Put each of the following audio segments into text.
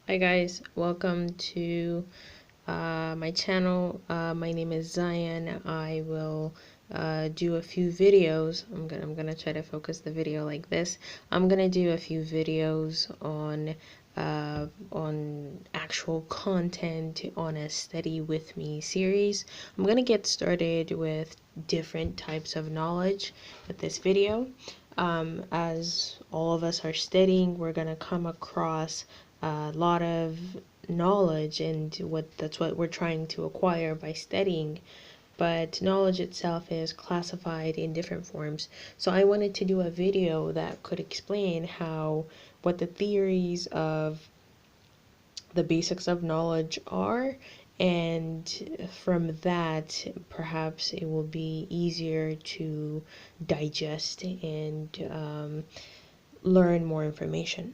Hi guys, welcome to my channel. My name is Zion. I will do a few videos. I'm gonna try to focus the video like this. I'm gonna do a few videos on actual content on a Study With Me series. I'm gonna get started with different types of knowledge with this video. As all of us are studying, we're gonna come across a lot of knowledge, and that's what we're trying to acquire by studying. But knowledge itself is classified in different forms. So I wanted to do a video that could explain what the theories of the basics of knowledge are, and from that perhaps it will be easier to digest and learn more information.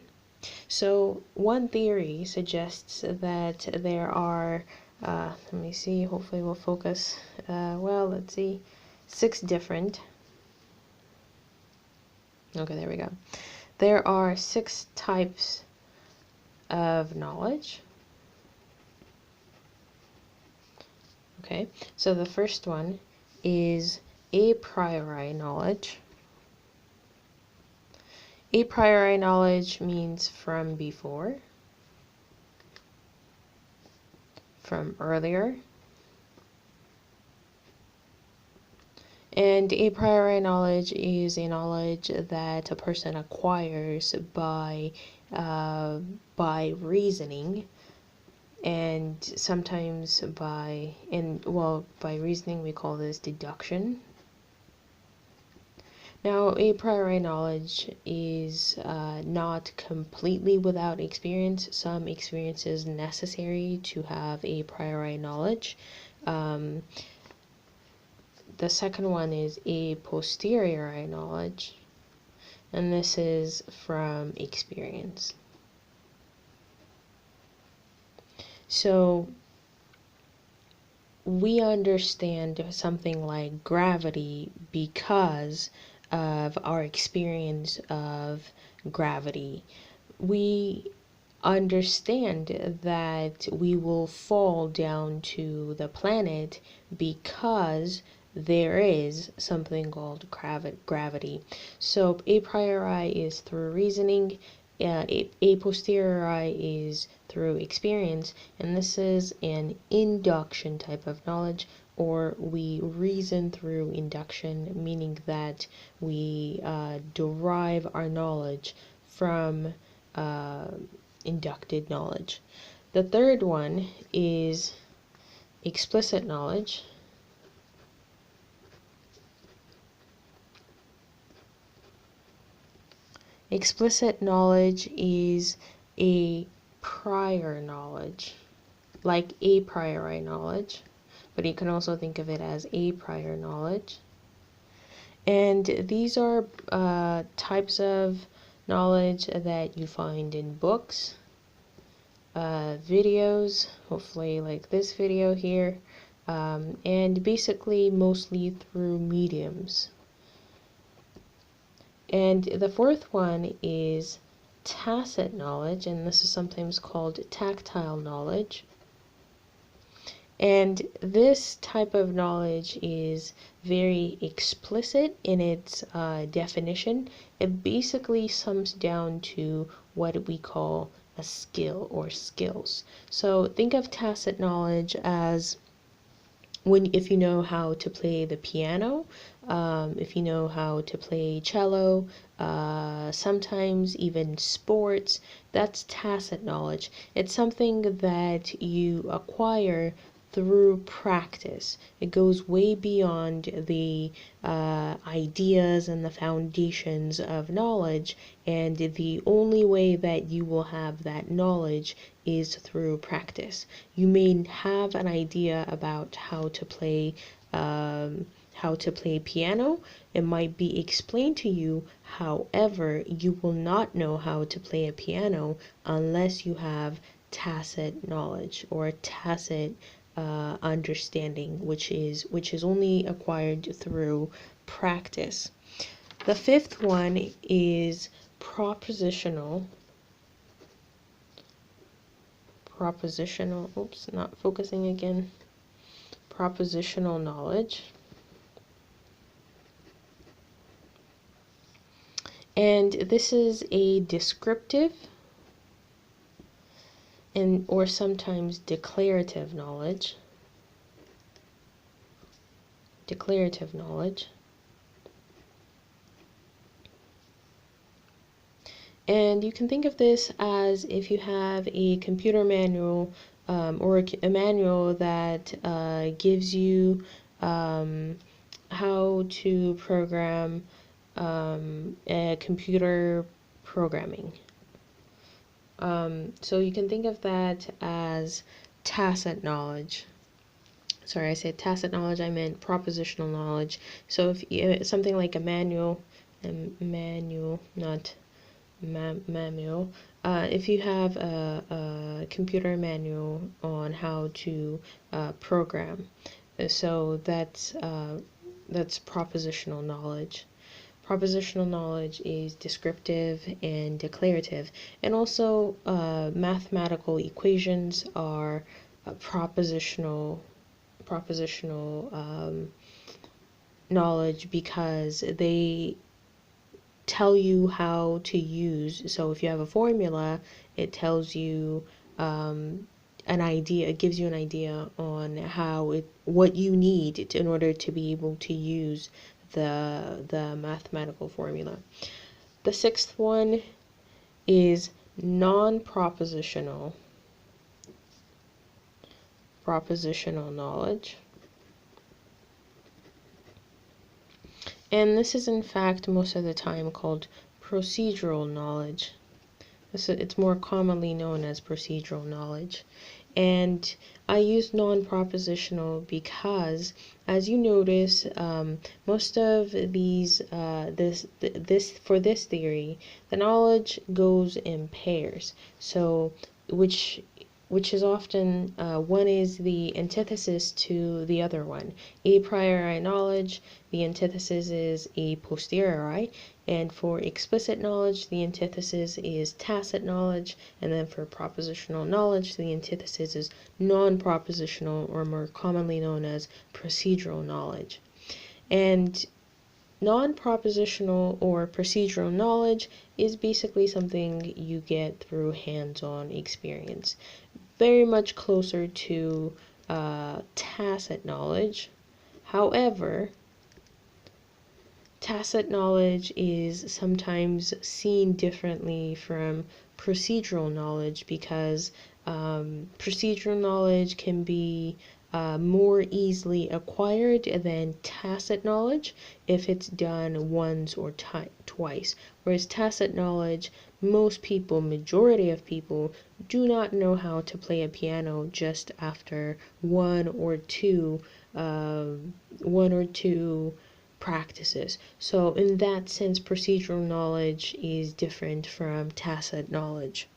So one theory suggests that there are, let me see, hopefully we'll focus, well, let's see, 6 different, okay, there we go. There are 6 types of knowledge. Okay, so the first one is a priori knowledge. A priori knowledge means from before, from earlier. And a priori knowledge is a knowledge that a person acquires by reasoning, and sometimes by reasoning we call this deduction. Now, a priori knowledge is not completely without experience. Some experience is necessary to have a priori knowledge. The second one is a posteriori knowledge, and this is from experience. So we understand something like gravity because of our experience of gravity. We understand that we will fall down to the planet because there is something called gravity. So a priori is through reasoning, a posteriori is through experience, and this is an induction type of knowledge, or we reason through induction, meaning that we derive our knowledge from inducted knowledge. The third one is explicit knowledge. Explicit knowledge is a prior knowledge, like a priori knowledge, but you can also think of it as a prior knowledge. And these are types of knowledge that you find in books, videos, hopefully like this video here, and basically mostly through mediums. And the fourth one is tacit knowledge, and this is sometimes called tactile knowledge. And this type of knowledge is very explicit in its definition. It basically sums down to what we call a skill or skills. So think of tacit knowledge as if you know how to play the piano, if you know how to play cello, sometimes even sports, that's tacit knowledge. It's something that you acquire through practice. It goes way beyond the ideas and the foundations of knowledge, and the only way that you will have that knowledge is through practice. You may have an idea about how to play piano. It might be explained to you. However, you will not know how to play a piano unless you have tacit knowledge or tacit understanding, which is only acquired through practice. The fifth one is propositional. propositional, oops, not focusing again, propositional knowledge. And this is a descriptive and or sometimes declarative knowledge. Declarative knowledge. And you can think of this as if you have a computer manual or a manual that gives you how to program a computer programming. So you can think of that as tacit knowledge. Sorry, I said tacit knowledge, I meant propositional knowledge. So if you, something like a manual, not manual, if you have a computer manual on how to program, so that's propositional knowledge. Propositional knowledge is descriptive and declarative, and also mathematical equations are propositional knowledge because they tell you how to use. So if you have a formula, it tells you an idea. It gives you an idea on what you need in order to be able to use the mathematical formula. The sixth one is non-propositional knowledge. And this is in fact most of the time called procedural knowledge. It's more commonly known as procedural knowledge. And I use non-propositional because, as you notice, most of these for this theory, the knowledge goes in pairs. So, which is often one is the antithesis to the other one. A priori knowledge, the antithesis is a posteriori, and for explicit knowledge, the antithesis is tacit knowledge, and then for propositional knowledge, the antithesis is non-propositional, or more commonly known as procedural knowledge. And non-propositional or procedural knowledge is basically something you get through hands-on experience. Very much closer to tacit knowledge. However, tacit knowledge is sometimes seen differently from procedural knowledge because procedural knowledge can be more easily acquired than tacit knowledge if it's done once or twice. Whereas tacit knowledge, most people, majority of people, do not know how to play a piano just after one or two practices. So in that sense, procedural knowledge is different from tacit knowledge.